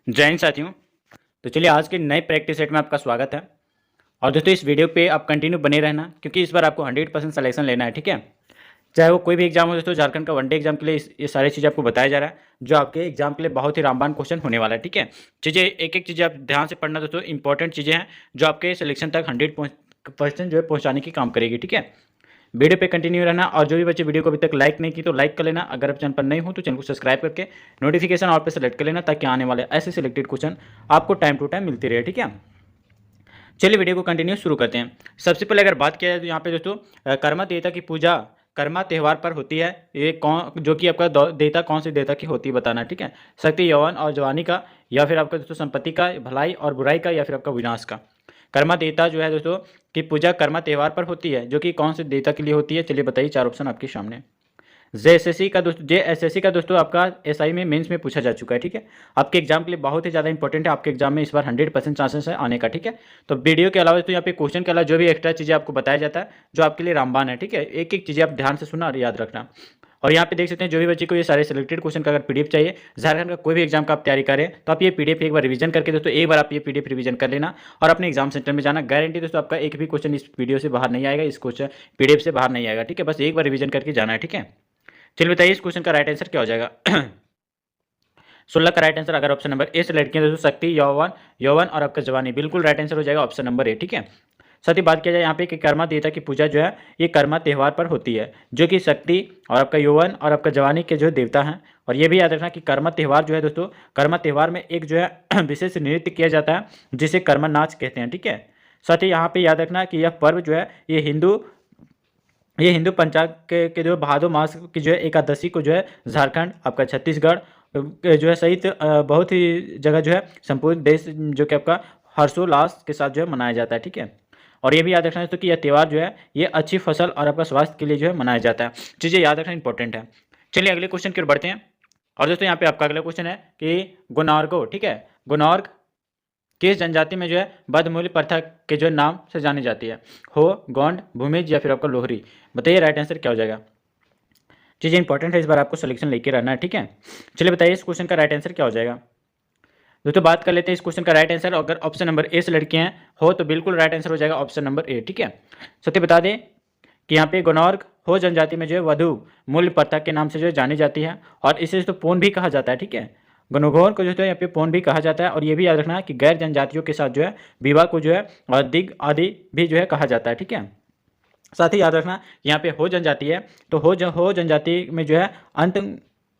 जय हिंद साथियों। तो चलिए आज के नए प्रैक्टिस सेट में आपका स्वागत है। और दोस्तों इस वीडियो पे आप कंटिन्यू बने रहना, क्योंकि इस बार आपको 100% सिलेक्शन लेना है। ठीक है, चाहे वो कोई भी एग्जाम हो। दोस्तों झारखंड का वनडे एग्जाम के लिए ये सारी चीज़ें आपको बताया जा रहा है, जो आपके एग्जाम के लिए बहुत ही रामबान क्वेश्चन होने वाला है। ठीक है, चीज़ें एक एक चीज़ें आप ध्यान से पढ़ना दोस्तों, इंपॉर्टेंट चीज़ें हैं जो आपके सिलेक्शन तक 100% जो है पहुँचाने की काम करेगी। ठीक है, वीडियो पे कंटिन्यू रहना। और जो भी बच्चे वीडियो को अभी तक लाइक नहीं की तो लाइक कर लेना। अगर आप चैनल पर नहीं हो तो चैनल को सब्सक्राइब करके नोटिफिकेशन ऑल पे सेलेक्ट कर लेना, ताकि आने वाले ऐसे सिलेक्टेड क्वेश्चन आपको टाइम टू टाइम मिलती रहे। ठीक है, चलिए वीडियो को कंटिन्यू शुरू करते हैं। सबसे पहले अगर बात किया जाए तो यहाँ पे दोस्तों कर्मा देवता की पूजा कर्मा त्यौहार पर होती है। ये कौन, जो कि आपका देवता कौन से देवता की होती है बताना। ठीक है, शक्ति, यौवन और जवानी का, या फिर आपका दोस्तों संपत्ति का, भलाई और बुराई का, या फिर आपका विनाश का। कर्मा देवता जो है दोस्तों की पूजा कर्मा त्यौहार पर होती है, जो कि कौन से देवता के लिए होती है। चलिए बताइए, चार ऑप्शन आपके सामने। जेएसएससी का दोस्तों आपका एसआई में मेंस में पूछा जा चुका है। ठीक है, आपके एग्जाम के लिए बहुत ही ज़्यादा इंपॉर्टेंट है। आपके एग्जाम में इस बार 100% चांसेस है आने का। ठीक है, तो वीडियो के अलावा तो यहाँ पे क्वेश्चन के अलावा जो भी एक्स्ट्रा चीज़ें आपको बताया जाता है, जो आपके लिए रामबान है। ठीक है, एक एक चीज़ें आप ध्यान से सुनना और याद रखना। और यहाँ पे देख सकते हैं, जो भी बच्चे को ये सारे सिलेक्टेड क्वेश्चन का अगर पीडीएफ चाहिए, झारखंड का कोई भी एग्जाम का आप तैयारी करें, तो आप ये पीडीएफ एक बार रिवीजन करके दोस्तों, एक बार आप ये पीडीएफ रिवीजन कर लेना और अपने एग्जाम सेंटर में जाना। गारंटी दोस्तों आपका एक भी क्वेश्चन इस वीडियो से बाहर नहीं आएगा, इस क्वेश्चन पीडीएफ से बाहर नहीं आएगा। ठीक है, बस एक बार रिवीजन करके जाना है। ठीक है, चलिए बताइए इस क्वेश्चन का राइट आंसर क्या हो जाएगा। 16 का राइट आंसर अगर ऑप्शन नंबर ए सेलेक्ट किया तो शक्ति, यौवन यौवन और आपका जवानी, बिल्कुल राइट आंसर हो जाएगा ऑप्शन नंबर ए। ठीक है, साथ ही बात किया जाए यहाँ पे कि कर्मा देवता की पूजा जो है ये कर्मा त्यौहार पर होती है, जो कि शक्ति और आपका यौवन और आपका जवानी के जो देवता हैं। और ये भी याद रखना कि कर्मा त्यौहार जो है दोस्तों, कर्मा त्यौहार में एक जो है विशेष नृत्य किया जाता है, जिसे कर्मा नाच कहते हैं। ठीक है, साथ ही यहाँ पे याद रखना कि यह पर्व जो है ये हिंदू पंचांग के जो भादो मास की जो है एकादशी को जो है झारखंड, आपका छत्तीसगढ़ जो है सहित बहुत ही जगह जो है संपूर्ण देश जो कि आपका हर्षोल्लास के साथ जो है मनाया जाता है। ठीक है, और ये भी याद रखना है दोस्तों कि यह त्यौहार जो है ये अच्छी फसल और आपका स्वास्थ्य के लिए जो है मनाया जाता है। चीज़ें याद रखना इंपॉर्टेंट है। चलिए अगले क्वेश्चन की ओर बढ़ते हैं। और दोस्तों यहाँ पे आपका अगला क्वेश्चन है कि गुनार्गो, ठीक है, गुनार्ग किस जनजाति में जो है बदमूल्य प्रथा के जो नाम से जानी जाती है। हो, गोंड, भूमिज या फिर आपका लोहरी। बताइए राइट आंसर क्या हो जाएगा। चीज़ें इंपॉर्टेंट है, इस बार आपको सिलेक्शन लेके रहना है। ठीक है, चलिए बताइए इस क्वेश्चन का राइट आंसर क्या हो जाएगा। दोस्तों बात कर लेते हैं इस क्वेश्चन का राइट आंसर। अगर ऑप्शन नंबर ए से लड़के हैं हो तो बिल्कुल राइट आंसर हो जाएगा ऑप्शन नंबर ए। ठीक है, सत्य बता दें कि यहाँ पे गौनौर्ग हो जनजाति में जो है वधु मूल्य प्रथा के नाम से जो है जानी जाती है, और इसे तो पौन भी कहा जाता है। ठीक है, गणगौर को जो है यहाँ पे पौन भी कहा जाता है। और ये भी याद रखना है कि गैर जनजातियों के साथ जो है विवाह को जो है और दिग आदि भी जो है कहा जाता है। ठीक है, साथ ही याद रखना यहाँ पे हो जनजाति है तो हो जनजाति में जो है अंत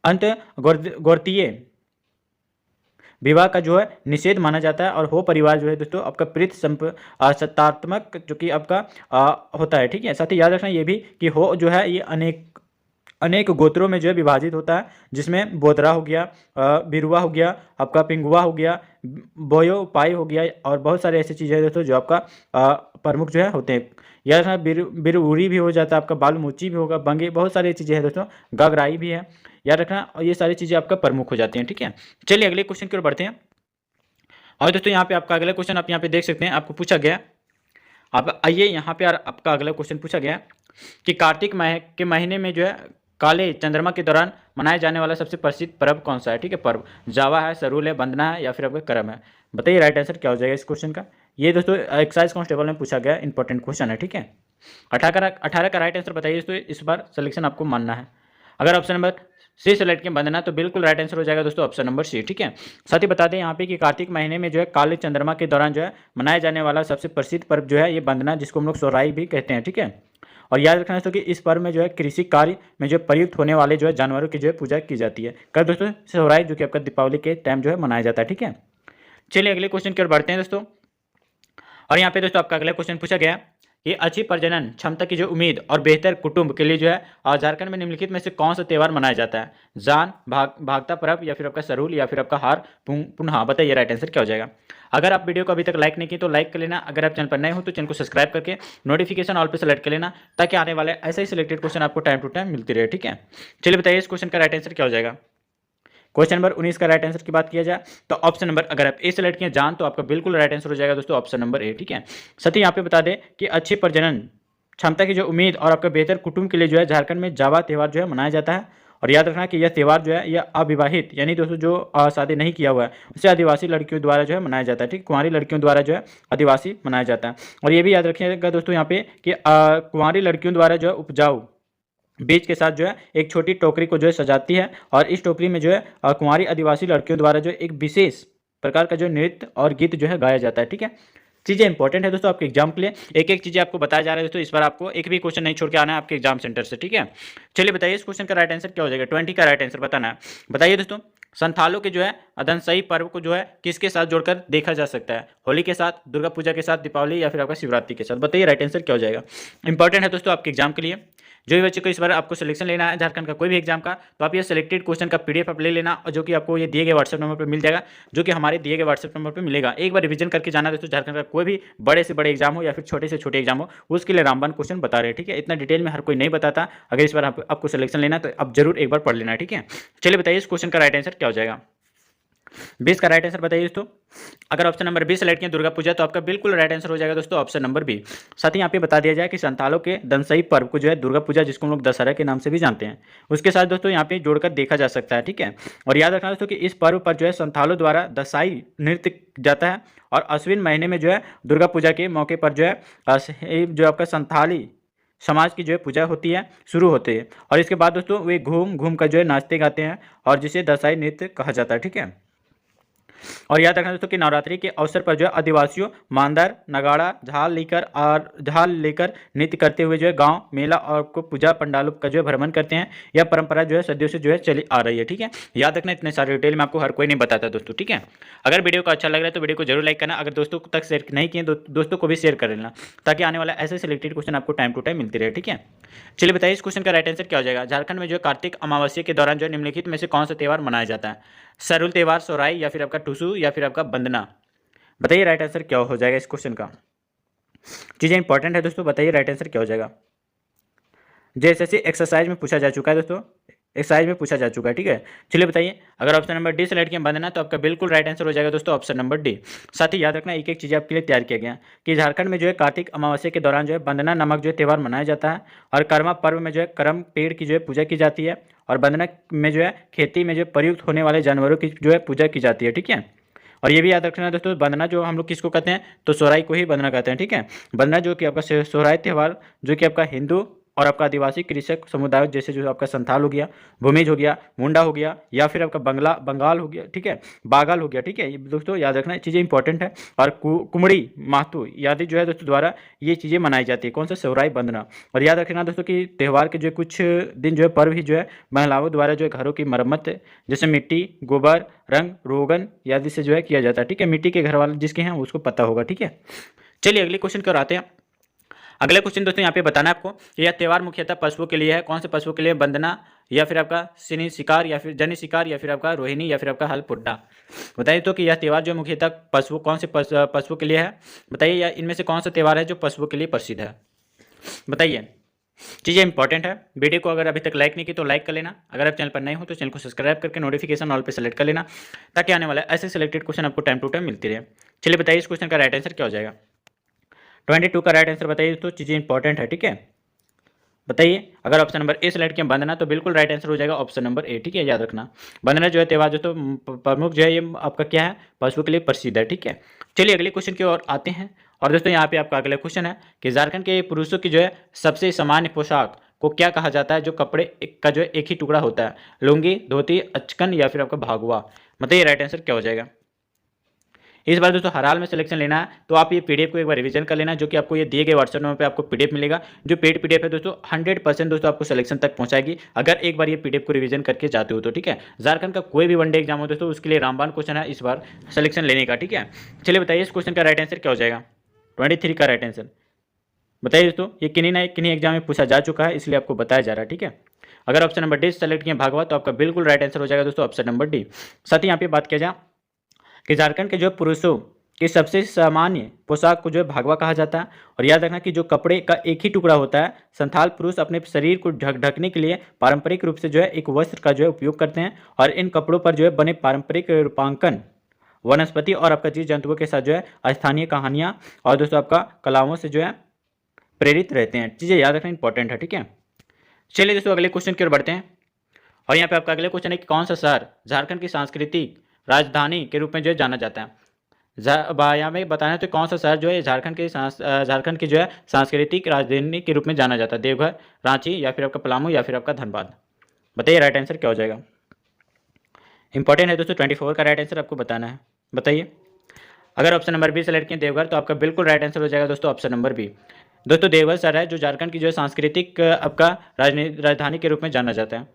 अंत गोत्रीय विवाह का जो है निषेध माना जाता है। और हो परिवार जो है दोस्तों आपका प्रीत सत्तात्मक जो कि आपका होता है। ठीक है, साथ ही याद रखना ये भी कि हो जो है ये अनेक अनेक गोत्रों में जो है विभाजित होता है, जिसमें बोतरा हो गया, बिरुआ हो गया, आपका पिंगुआ हो गया, बोयो पाई हो गया, और बहुत सारे ऐसी चीज़ें दोस्तों जो आपका प्रमुख जो है होते हैं। याद रखना बिरुरी भी हो जाता है, आपका बालूमुची भी होगा, बंगे, बहुत सारी चीज़ें हैं दोस्तों, गगराई भी है। याद रखना, और ये सारी चीज़ें आपका प्रमुख हो जाती हैं। ठीक है, चलिए अगले क्वेश्चन की ओर बढ़ते हैं। और दोस्तों यहाँ पे आपका अगला क्वेश्चन आप यहाँ पे देख सकते हैं, आपको पूछा गया, आप आइए यहाँ पे आपका अगला क्वेश्चन पूछा गया कि कार्तिक माह के महीने में जो है काले चंद्रमा के दौरान मनाया जाने वाला सबसे प्रसिद्ध पर्व कौन सा है। ठीक है, पर्व जावा है, सरूल है, वंदना है, या फिर आपका करम है। बताइए राइट आंसर क्या हो जाएगा इस क्वेश्चन का। ये दोस्तों एक्साइज कांस्टेबल में पूछा गया इंपॉर्टेंट क्वेश्चन है। ठीक है, 18 का राइट आंसर बताइए दोस्तों, इस बार सिलेक्शन आपको मानना है। अगर ऑप्शन नंबर सी सेलेक्ट के वंदना तो बिल्कुल राइट आंसर हो जाएगा दोस्तों ऑप्शन नंबर सी। ठीक है, साथ ही बता दें यहाँ पे कि कार्तिक महीने में जो है काले चंद्रमा के दौरान जो है मनाया जाने वाला सबसे प्रसिद्ध पर्व जो है ये वंदना, जिसको हम लोग सोहराई भी कहते हैं। ठीक है, और याद रखना दोस्तों कि इस पर्व में जो है कृषि कार्य में जो प्रयुक्त होने वाले जो है जानवरों की जो है पूजा की जाती है। कल दोस्तों सोहराई जो कि आपका दीपावली के टाइम जो है मनाया जाता है। ठीक है, चलिए अगले क्वेश्चन की ओर बढ़ते हैं दोस्तों। और यहाँ पे दोस्तों आपका अगला क्वेश्चन पूछा गया कि अच्छी प्रजनन क्षमता की जो उम्मीद और बेहतर कुटुंब के लिए जो है झारखंड में निम्नलिखित में से कौन सा त्यौहार मनाया जाता है। जान, भागता पर्व, या फिर आपका सरूल, या फिर आपका हार पुनः। बताइए राइट आंसर क्या हो जाएगा। अगर आप वीडियो को अभी तक लाइक नहीं किए तो लाइक कर लेना। अगर आप चैनल पर नए हो तो चैनल को सब्सक्राइब करके नोटिफिकेशन ऑल पे सेलेक्ट कर लेना, ताकि आने वाले ऐसे ही सिलेक्टेड क्वेश्चन आपको टाइम टू टाइम मिलती रहे। ठीक है, चलिए बताइए इस क्वेश्चन का राइट आंसर क्या हो जाएगा। क्वेश्चन नंबर 19 का राइट आंसर की बात किया जाए तो ऑप्शन नंबर, अगर आप ए सेलेक्ट किए जान, तो आपका बिल्कुल राइट आंसर हो जाएगा दोस्तों ऑप्शन नंबर ए। ठीक है, साथ ही यहाँ पे बता दें कि अच्छी प्रजनन क्षमता की जो उम्मीद और आपका बेहतर कुटुंब के लिए जो है झारखंड में जावा त्यौहार जो है मनाया जाता है। और याद रखना कि यह त्यौहार जो है यह अविवाहित यानी दोस्तों जो शादी नहीं किया हुआ है उसे आदिवासी लड़कियों द्वारा जो है मनाया जाता है, ठीक, कुंवारी लड़कियों द्वारा जो है आदिवासी मनाया जाता है। और ये भी याद रखिएगा दोस्तों यहाँ पे कि कुंवारी लड़कियों द्वारा जो है उपजाऊ बीज के साथ जो है एक छोटी टोकरी को जो है सजाती है और इस टोकरी में जो है कुंवारी आदिवासी लड़कियों द्वारा जो है एक विशेष प्रकार का जो नृत्य और गीत जो है गाया जाता है, ठीक है। चीज़ें इंपॉर्टेंट है दोस्तों आपके एग्जाम के लिए, एक एक चीज़ें आपको बताया जा रहा है दोस्तों, इस बार आपको एक भी क्वेश्चन नहीं छोड़ के आना है आपके एग्जाम सेंटर से, ठीक है। चलिए बताइए इस क्वेश्चन का राइट आंसर क्या हो जाएगा, 20 का राइट आंसर बताना है। बताइए दोस्तों संथालों के जो है अदनसई पर्व को जो है किसके साथ जोड़कर देखा जा सकता है, होली के साथ, दुर्गा पूजा के साथ, दीपावली या फिर आपका शिवरात्रि के साथ। बताइए राइट आंसर क्या हो जाएगा। इंपॉर्टेंट है दोस्तों आपके एग्जाम के लिए। जो भी बच्चे को इस बार आपको सिलेक्शन लेना है झारखंड का कोई भी एग्जाम का, तो आप ये सिलेक्टेड क्वेश्चन का पीडीएफ आप ले लेना और जो कि आपको ये दिए गए व्हाट्सएप नंबर पर मिल जाएगा, जो कि हमारे दिए गए व्हाट्सएप नंबर पर मिलेगा। एक बार रिवीजन करके जाना दोस्तों, झारखंड का कोई भी बड़े से बड़े एग्जाम हो या फिर छोटे से छोटे एग्जाम हो उसके लिए रामबाण क्वेश्चन बता रहे हैं, ठीक है। इतना डिटेल में हर कोई नहीं बताता, अगर इस बार आपको सिलेक्शन लेना तो आप जरूर एक बार पढ़ लेना, ठीक है। चलिए बताइए इस क्वेश्चन का राइट आंसर क्या हो जाएगा। 20 का राइट आंसर बताइए दोस्तों। अगर ऑप्शन नंबर 20 सेलेक्ट किया दुर्गा पूजा तो आपका बिल्कुल राइट आंसर हो जाएगा दोस्तों ऑप्शन नंबर बी। साथ ही यहाँ पे बता दिया जाए कि संथालों के दनसई पर्व को जो है दुर्गा पूजा जिसको हम लोग दशहरा के नाम से भी जानते हैं उसके साथ दोस्तों यहाँ पे जोड़कर देखा जा सकता है, ठीक है। और याद रखना दोस्तों कि इस पर्व पर जो है संथालों द्वारा दसाई नृत्य जाता है और अश्विन महीने में जो है दुर्गा पूजा के मौके पर जो है जो आपका संथाली समाज की जो है पूजा होती है, शुरू होती है और इसके बाद दोस्तों वे घूम घूम कर जो है नाचते गाते हैं और जिसे दसाई नृत्य कहा जाता है, ठीक है। और याद रखना दोस्तों कि नवरात्रि के अवसर पर जो है आदिवासियों मांदर नगाड़ा झाल लेकर नृत्य करते हुए जो है गांव मेला और को पूजा पंडालों का जो है भ्रमण करते हैं। यह परंपरा जो है सदियों से जो है चली आ रही है, ठीक है। याद रखना इतने सारे डिटेल में आपको हर कोई नहीं बताता दोस्तों, ठीक है। अगर वीडियो को अच्छा लग रहा है तो वीडियो को जरूर लाइक करना, अगर दोस्तों तक शेयर नहीं किए दोस्तों को भी शेयर कर लेना ताकि आने वाला ऐसे सिलेक्टेड क्वेश्चन आपको टाइम टू टाइम मिलती रहे, ठीक है। चलिए बताइए इस क्वेश्चन का राइट आंसर क्या हो जाएगा। झारखंड में जो कार्तिक अमावस्या के दौरान जो निम्नलिखित में से कौन सा त्यौहार मनाया जाता है, सरुल त्यौहार, सोराई या फिर आपका टुसु या फिर आपका बंदना। बताइए राइट आंसर क्या हो जाएगा इस क्वेश्चन का। चीज़ें इंपॉर्टेंट है दोस्तों, बताइए राइट आंसर क्या हो जाएगा। जैसे एक्सरसाइज में पूछा जा चुका है दोस्तों, एक्सरसाइज में पूछा जा चुका है, ठीक है। चलिए बताइए अगर ऑप्शन नंबर डी सेलेक्ट किया बंदना तो आपका बिल्कुल राइट आंसर हो जाएगा दोस्तों ऑप्शन नंबर डी। साथ ही याद रखना एक एक चीज़ आपके लिए तैयार किया गया कि झारखंड में जो है कार्तिक अमावस्या के दौरान जो है बंदना नामक जो है त्यौहार मनाया जाता है और कर्मा पर्व में जो है करम पेड़ की जो है पूजा की जाती है और बंदना में जो है खेती में जो प्रयुक्त होने वाले जानवरों की जो है पूजा की जाती है, ठीक है। और ये भी याद रखना दोस्तों बंदना जो हम लोग किसको कहते हैं तो सोहराई को ही बंदना कहते हैं, ठीक है। बंदना जो कि आपका सोहराई त्यौहार जो कि आपका हिंदू और आपका आदिवासी कृषक समुदाय जैसे जो आपका संथाल हो गया, भूमिज हो गया, मुंडा हो गया या फिर आपका बंगाल हो गया, ठीक है, बागल हो गया, ठीक है। ये दोस्तों याद रखना चीज़ें इंपॉर्टेंट है। और कुमड़ी महतो आदि जो है दोस्तों द्वारा ये चीज़ें मनाई जाती है, कौन सा सोहराई बंदना। और याद रखना दोस्तों कि त्यौहार के जो कुछ दिन जो है पर्व ही जो है महिलाओं द्वारा जो है घरों की मरम्मत जैसे मिट्टी गोबर रंग रोगन आदि से जो है किया जाता है, ठीक है। मिट्टी के घर वाले जिसके हैं उसको पता होगा, ठीक है। चलिए अगले क्वेश्चन की ओर आते हैं। अगला क्वेश्चन दोस्तों यहाँ पे बताना है आपको कि यह त्यौहार मुख्यतः पशुओं के लिए है, कौन से पशुओं के लिए, बंदना या फिर आपका सिनी शिकार या फिर जनी शिकार या फिर आपका रोहिणी या फिर आपका हलपुड्डा। बताइए तो कि यह त्यौहार जो मुख्यतः पशुओं कौन से पशुओं के लिए है। बताइए या इनमें से कौन सा त्यौहार है जो पशुओं के लिए प्रसिद्ध है। बताइए चीज़ें इंपॉर्टेंट है। वीडियो को अगर अभी तक लाइक नहीं की तो लाइक कर लेना, अगर आप चैनल पर नए हो तो चैनल को सब्सक्राइब करके नोटिफिकेशन ऑल पे सेलेक्ट कर लेना ताकि आने वाला ऐसे सिलेक्टेड क्वेश्चन आपको टाइम टू टाइम मिलती रहे। चलिए बताइए इस क्वेश्चन का राइट आंसर क्या हो जाएगा। 22 का राइट आंसर बताइए तो चीज़ें इंपॉर्टेंट है, ठीक है। बताइए अगर ऑप्शन नंबर ए सेलेक्ट किया बंदना तो बिल्कुल राइट आंसर हो जाएगा ऑप्शन नंबर ए, ठीक है। याद रखना बंदना जो है त्यौहार जो तो प्रमुख जो है ये आपका क्या है पशुओं के लिए प्रसिद्ध है, ठीक है। चलिए अगले क्वेश्चन की ओर आते हैं और दोस्तों यहाँ पे आपका अगला क्वेश्चन है कि झारखंड के पुरुषों की जो है सबसे सामान्य पोशाक को क्या कहा जाता है जो कपड़े का जो है एक ही टुकड़ा होता है, लुंगी धोती अचकन या फिर आपका भागुआ। बताइए राइट आंसर क्या हो जाएगा। इस बार दोस्तों हर हाल में सिलेक्शन लेना है तो आप ये पीडीएफ को एक बार रिवीजन कर लेना जो कि आपको ये दिए गए व्हाट्सएप नंबर पे आपको पीडीएफ मिलेगा। जो पेड पीडीएफ है दोस्तों 100% दोस्तों आपको सिलेक्शन तक पहुंचाएगी अगर एक बार ये पीडीएफ को रिवीजन करके जाते हो तो, ठीक है। झारखंड का कोई भी वनडे एग्जाम हो दोस्तों उसके लिए रामबाण क्वेश्चन है इस बार सिलेक्शन लेने का, ठीक है। चलिए बताइए इस क्वेश्चन का राइट आंसर क्या हो जाएगा। 23 का राइट आंसर बताइए दोस्तों। ये किन्हीं ना किन्हीं एग्जाम में पूछा जा चुका है इसलिए आपको बताया जा रहा है, ठीक है। अगर ऑप्शन नंबर डी सेलेक्ट किया भागवा तो आपका बिल्कुल राइट आंसर हो जाएगा दोस्तों ऑप्शन नंबर डी। साथ ही यहाँ पे बात किया जाए कि झारखंड के जो पुरुषों कि सबसे सामान्य पोशाक को जो है भागवा कहा जाता है। और याद रखना कि जो कपड़े का एक ही टुकड़ा होता है संथाल पुरुष अपने शरीर को ढकने के लिए पारंपरिक रूप से जो है एक वस्त्र का जो है उपयोग करते हैं और इन कपड़ों पर जो है बने पारंपरिक रूपांकन वनस्पति और आपका जीव जंतुओं के साथ जो है स्थानीय कहानियाँ और दोस्तों आपका कलाओं से जो है प्रेरित रहते हैं। चीज़ें याद रखना इंपॉर्टेंट है, ठीक है। चलिए दोस्तों अगले क्वेश्चन की ओर बढ़ते हैं और यहाँ पे आपका अगले क्वेश्चन है कि कौन सा शहर झारखंड की सांस्कृतिक राजधानी के रूप में जो है जाना जाता है। यहाँ में बताना है तो कौन सा शहर जो है झारखंड की जो है सांस्कृतिक राजधानी के रूप में जाना जाता है, देवघर, रांची या फिर आपका पलामू या फिर आपका धनबाद। बताइए राइट आंसर क्या हो जाएगा। इंपॉर्टेंट है दोस्तों, 24 का राइट आंसर आपको बताना है। बताइए, अगर ऑप्शन नंबर बी सेलेक्ट किए देवघर तो आपका बिल्कुल राइट आंसर हो जाएगा दोस्तों ऑप्शन नंबर बी। दोस्तों देवघर शहर है जो झारखंड की जो है सांस्कृतिक आपका राजधानी के रूप में जाना जाता है।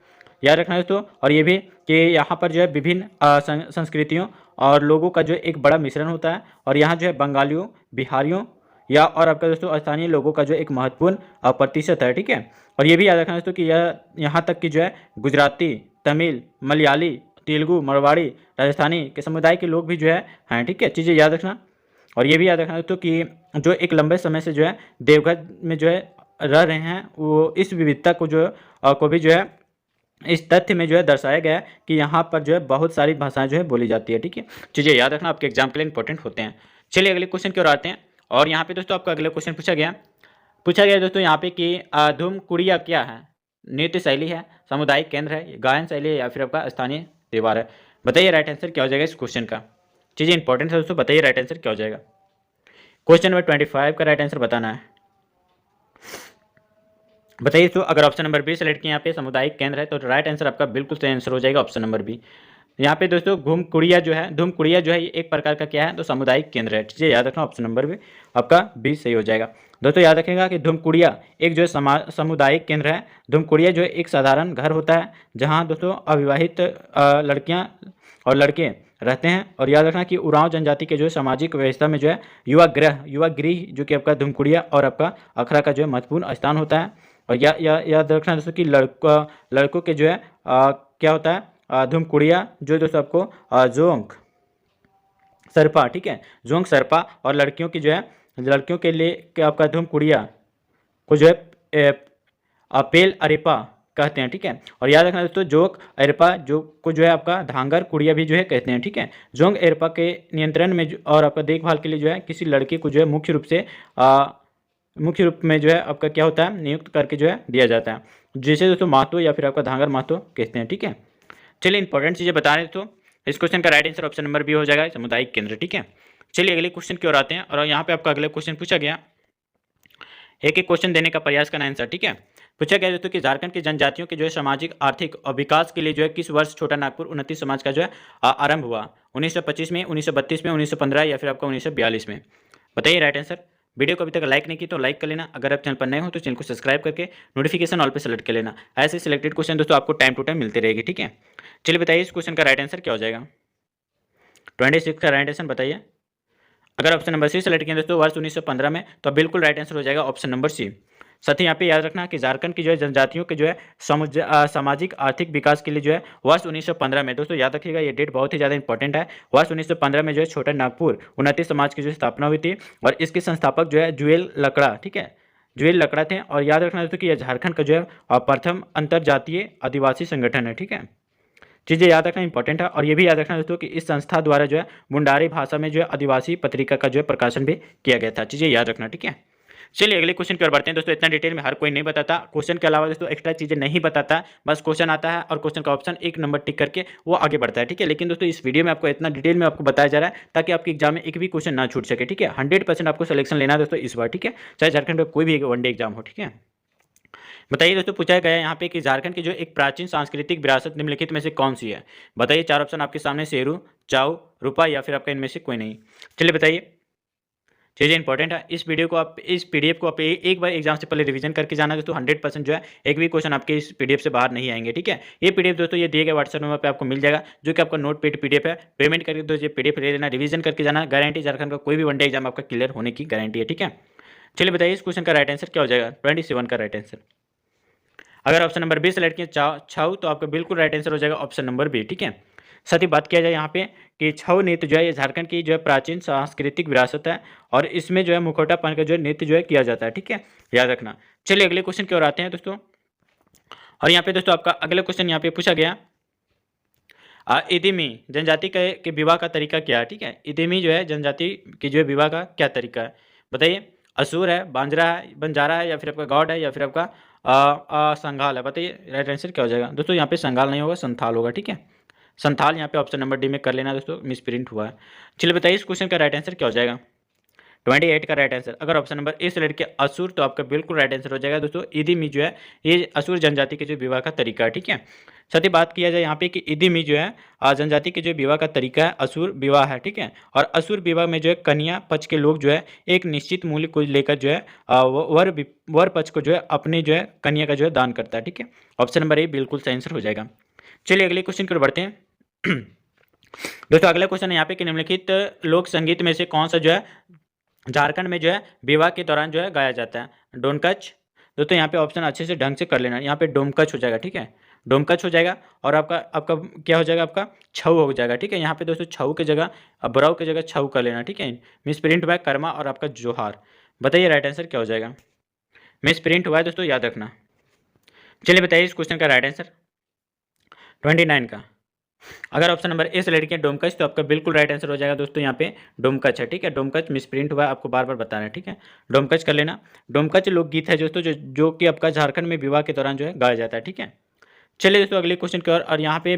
याद रखना दोस्तों, और ये भी कि यहाँ पर जो है विभिन्न संस्कृतियों और लोगों का जो एक बड़ा मिश्रण होता है, और यहाँ जो है बंगालियों, बिहारियों या और आपका दोस्तों स्थानीय लोगों का जो एक महत्वपूर्ण प्रतिशत है। ठीक है, और ये भी याद रखना दोस्तों कि यह यहाँ तक कि जो है गुजराती, तमिल, मलयाली, तेलुगु, मरवाड़ी, राजस्थानी के समुदाय के लोग भी जो है ठीक है, चीज़ें याद रखना। और ये भी याद रखना दोस्तों कि जो एक लंबे समय से जो है देवघर में जो है रह रहे हैं, वो इस विविधता को जो को भी जो है इस तथ्य में जो है दर्शाया गया है कि यहाँ पर जो है बहुत सारी भाषाएं जो है बोली जाती है। ठीक है, चीज़ें याद रखना, आपके एग्जाम के लिए इंपॉर्टेंट होते हैं। चलिए अगले क्वेश्चन की ओर आते हैं। और यहाँ पे दोस्तों आपका अगला क्वेश्चन पूछा गया दोस्तों यहाँ पे कि धूम कुड़िया क्या है। नृत्य शैली है, सामुदायिक केंद्र है, गायन शैली है या फिर आपका स्थानीय त्योहार है। बताइए राइट आंसर क्या हो जाएगा इस क्वेश्चन का। चीज़ें इंपॉर्टेंट है दोस्तों, बताइए राइट आंसर क्या हो जाएगा। क्वेश्चन नंबर 25 का राइट आंसर बताना है। बताइए तो अगर ऑप्शन नंबर बी सेलेक्ट किया यहाँ पे सामुदायिक केंद्र है तो राइट आंसर आपका बिल्कुल सही आंसर हो जाएगा ऑप्शन नंबर बी। यहाँ पे दोस्तों धूम कुड़िया जो है ये एक प्रकार का क्या है तो सामुदायिक केंद्र है। चीज़ें याद रखना, ऑप्शन नंबर भी आपका बी सही हो जाएगा। दोस्तों याद रखेगा कि धूम कुड़िया एक जो है सामुदायिक केंद्र है। धूम कुड़िया जो है एक साधारण घर होता है जहाँ दोस्तों अविवाहित लड़कियाँ और लड़के रहते हैं। और याद रखना कि उरांव जनजाति के जो है सामाजिक व्यवस्था में जो है युवा गृह जो कि आपका धूम कुड़िया और आपका अखड़ा का जो है महत्वपूर्ण स्थान होता है। और याद रखना दोस्तों कि लड़कों के जो है क्या होता है धूम कुड़िया जो दोस्तों आपको जोंग सरपा, ठीक है, जोंग सरपा, और लड़कियों की जो है लड़कियों के लिए आपका धूम कुड़िया को जो है पेल अरेपा कहते हैं। ठीक है, और याद रखना दोस्तों जोक एरपा जो को जो है आपका धांगर कुड़िया भी जो है कहते हैं। ठीक है, जोंग एरपा के नियंत्रण में और आपका देखभाल के लिए जो है किसी लड़के को जो है मुख्य रूप में जो है आपका क्या होता है नियुक्त करके जो है दिया जाता है, जिसे दोस्तों महतो या फिर आपका धांगर महतो कहते हैं। ठीक है, चलिए इंपॉर्टेंट चीज़ें बता रहे तो इस क्वेश्चन का right answer option number B हो जाएगा सामुदायिक केंद्र। ठीक है, चलिए अगले क्वेश्चन की ओर आते हैं। और यहाँ पे आपका अगला क्वेश्चन पूछा गया, एक एक क्वेश्चन देने का प्रयास करना आंसर। ठीक है, पूछा गया दोस्तों कि झारखंड की जनजातियों के जो है सामाजिक आर्थिक और विकास के लिए जो है किस वर्ष छोटा नागपुर उन्नति समाज का जो है आरंभ हुआ। 1925 में, 1932 में, 1915 या फिर आपका 1942 में। बताइए राइट आंसर। वीडियो को अभी तक लाइक नहीं की तो लाइक कर लेना। अगर आप चैनल पर नए हो तो चैनल को सब्सक्राइब करके नोटिफिकेशन ऑल पे सेलेक्ट कर लेना। ऐसे सिलेक्टेड क्वेश्चन दोस्तों आपको टाइम टू टाइम मिलते रहेगी। ठीक है, चलिए बताइए इस क्वेश्चन का राइट आंसर क्या हो जाएगा। 26 का राइट आंसर बताइए। अगर ऑप्शन नंबर सी सेलेक्ट किया दोस्तों वर्ष 1915 में तो बिल्कुल राइट आंसर हो जाएगा ऑप्शन नंबर सी। साथ ही यहाँ पे याद रखना कि झारखंड की जो है जनजातियों के जो है सामाजिक आर्थिक विकास के लिए जो है वर्ष 1915 में, दोस्तों याद रखिएगा ये डेट बहुत ही ज़्यादा इंपॉर्टेंट है। वर्ष 1915 में जो है छोटा नागपुर उन्नति समाज की जो स्थापना हुई थी और इसके संस्थापक जो है जुएल लकड़ा, ठीक है, जुएल लकड़ा थे। और याद रखना दोस्तों कि यह झारखंड का जो है प्रथम अंतर्जातीय आदिवासी संगठन है। ठीक है, चीज़ें याद रखना इंपॉर्टेंट है। और ये भी याद रखना दोस्तों कि इस संस्था द्वारा जो है मुंडारी भाषा में जो है आदिवासी पत्रिका का जो है प्रकाशन भी किया गया था। चीज़ें याद रखना। ठीक है, चलिए अगले क्वेश्चन की ओर बढ़ते हैं। दोस्तों इतना डिटेल में हर कोई नहीं बताता, क्वेश्चन के अलावा दोस्तों एक्स्ट्रा चीज़ें नहीं बताता, बस क्वेश्चन आता है और क्वेश्चन का ऑप्शन एक नंबर टिक करके वो आगे बढ़ता है। ठीक है, लेकिन दोस्तों इस वीडियो में आपको इतना डिटेल में आपको बताया जा रहा है ताकि आपके एग्जाम में एक भी क्वेश्चन ना छूट सके। ठीक है, 100% आपको सिलेक्शन लेना है दोस्तों इस बार। ठीक है, चाहे झारखंड में कोई भी वनडे एग्जाम हो। ठीक है, बताइए दोस्तों पूछा गया है यहाँ पे कि झारखंड की जो एक प्राचीन सांस्कृतिक विरासत निम्नलिखित में से कौन सी है। बताइए, चार ऑप्शन आपके सामने, शेरू, चाऊ, रूपा या फिर आपका इनमें से कोई नहीं। चलिए बताइए, चीज़ें इंपॉर्टेंट है। इस वीडियो को आप इस पीडीएफ को आप एक बार एग्जाम से पहले रिवीजन करके जाना दोस्तों। 100% जो है एक भी क्वेश्चन आपके इस पीडीएफ से बाहर नहीं आएंगे। ठीक है, ये पीडीएफ दोस्तों ये दिए गए व्हाट्सएप नंबर पे आपको मिल जाएगा जो कि आपका नोट पेड पीडीएफ है। पेमेंट करके दोस्तों ये पीडीएफ ले लेना, रिवीजन करके जाना, गारंटी झारखंड का कोई भी वनडे एग्जाम आपका क्लियर होने की गारंटी है। ठीक है, चलिए बताइए इस क्वेश्चन का राइट आंसर क्या हो जाएगा। 27 का राइट आंसर। अगर ऑप्शन नंबर बी सेलेक्ट किया छऊ तो आपका बिल्कुल राइट आंसर हो जाएगा ऑप्शन नंबर बी। ठीक है, साथ ही बात किया जाए यहाँ पे कि छऊ नृत्य जो है ये झारखंड की जो है प्राचीन सांस्कृतिक विरासत है और इसमें जो है मुखौटा पहन का जो है नृत्य जो है किया जाता है। ठीक है, याद रखना। चलिए अगले क्वेश्चन की ओर आते हैं दोस्तों। और यहाँ पे दोस्तों आपका अगला क्वेश्चन यहाँ पे पूछा गया, इदिमी जनजाति के विवाह का तरीका क्या है। ठीक है, इदिमी जो है जनजाति की जो है विवाह का क्या तरीका है। बताइए, असुर है, बंजारा है या फिर आपका गौड़ है या फिर आपका संथाल है। बताइए राइट आंसर क्या हो जाएगा दोस्तों, यहाँ पे संथाल नहीं होगा, संथाल होगा, ठीक है। संथाल यहाँ पे ऑप्शन नंबर डी में कर लेना दोस्तों, मिस प्रिंट हुआ है। चलिए बताइए इस क्वेश्चन का राइट आंसर क्या हो जाएगा। 28 का राइट आंसर, अगर ऑप्शन नंबर ए सेलेक्ट किया असुर, तो आपका बिल्कुल राइट आंसर हो जाएगा दोस्तों। इदिमी जो है ये असुर जनजाति के जो विवाह का तरीका है, ठीक है। साथ ही बात किया जाए यहाँ पे कि इदिमी जो है जनजाति के जो विवाह का तरीका है असुर विवाह है, ठीक है। और असुर विवाह में जो है कन्या पक्ष के लोग जो है एक निश्चित मूल्य को लेकर जो है वर पक्ष को जो है अपने जो है कन्या का जो है दान करता है, ठीक है। ऑप्शन नंबर ए बिल्कुल सही आंसर हो जाएगा। चलिए अगले क्वेश्चन की ओर बढ़ते हैं। दोस्तों अगला क्वेश्चन है यहाँ पे कि निम्नलिखित लोक संगीत में से कौन सा जो है झारखंड में जो है विवाह के दौरान जो है गाया जाता है। डोमकच, दोस्तों यहाँ पे ऑप्शन अच्छे से ढंग से कर लेना, यहाँ पे डोमकच हो जाएगा, ठीक है। डोमकच हो जाएगा और आपका आपका क्या हो जाएगा, आपका छऊ हो जाएगा, ठीक है। यहाँ पे दोस्तों छऊ की जगह बराव की जगह छऊ कर लेना, ठीक है। मिस प्रिंट हुआ है कर्मा और आपका जोहार। बताइए राइट आंसर क्या हो जाएगा। मिस प्रिंट हुआ है दोस्तों, याद रखना। चलिए बताइए इस क्वेश्चन का राइट आंसर 29 का, अगर ऑप्शन नंबर ए सेलेक्ट किया डोमकच, तो आपका बिल्कुल राइट आंसर हो जाएगा दोस्तों, यहाँ पे डोमकच है, ठीक है। डोमकच मिसप्रिंट हुआ है, आपको बार बार बताना है, ठीक है। डोमकच कर लेना। डोमकच लोकगीत है दोस्तों जो कि आपका झारखंड में विवाह के दौरान जो है गाया जाता है, ठीक है। चलिए दोस्तों अगले क्वेश्चन की ओर, और यहाँ पे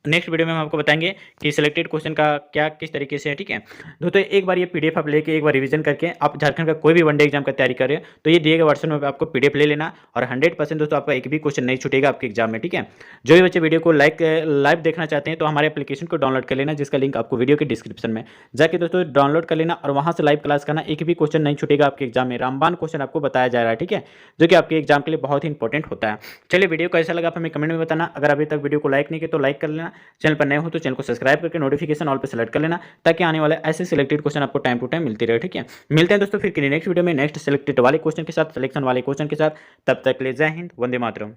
नेक्स्ट वीडियो में हम आपको बताएंगे कि सिलेक्टेड क्वेश्चन का क्या किस तरीके से है, ठीक है। दोस्तों एक बार ये पीडीएफ आप लेके एक बार रिवीजन करके आप झारखंड का कोई भी वनडे एग्जाम का तैयारी करें तो ये दिए गए वर्षन में आपको पीडीएफ ले लेना और 100% दोस्तों आपका एक भी क्वेश्चन नहीं छूटेगा आपके एग्जाम में, ठीक है। जो भी बच्चे वीडियो को लाइव देखना चाहते हैं तो हमारे एप्लीकेशन को डाउनलोड कर लेना, जिसका लिंक आपको वीडियो के डिस्क्रिप्शन में जाके दोस्तों डाउनलोड कर लेना और वहाँ से लाइव क्लास करना, एक भी क्वेश्चन नहीं छूटेगा आपके एग्जाम में। रामबाण क्वेश्चन आपको बताया जा रहा है, ठीक है, जो कि आपके एग्जाम के लिए बहुत ही इंपॉर्टेंट होता है। चलिए वीडियो कैसा लगा आप हमें कमेंट में बताना। अगर अभी तक वीडियो को लाइक नहीं किया तो लाइक कर लेना, चैनल पर नए हो तो चैनल को सब्सक्राइब करके नोटिफिकेशन ऑल पे सेलेक्ट कर लेना, ताकि आने वाले ऐसे सिलेक्टेड क्वेश्चन आपको टाइम टू टाइम मिलती रहे, ठीक है। मिलते हैं दोस्तों फिर नेक्स्ट वीडियो में नेक्स्ट सिलेक्टेड वाले क्वेश्चन के साथ, सिलेक्शन वाले क्वेश्चन के साथ। तब तक के लिए जय हिंद, वंदे मातरम।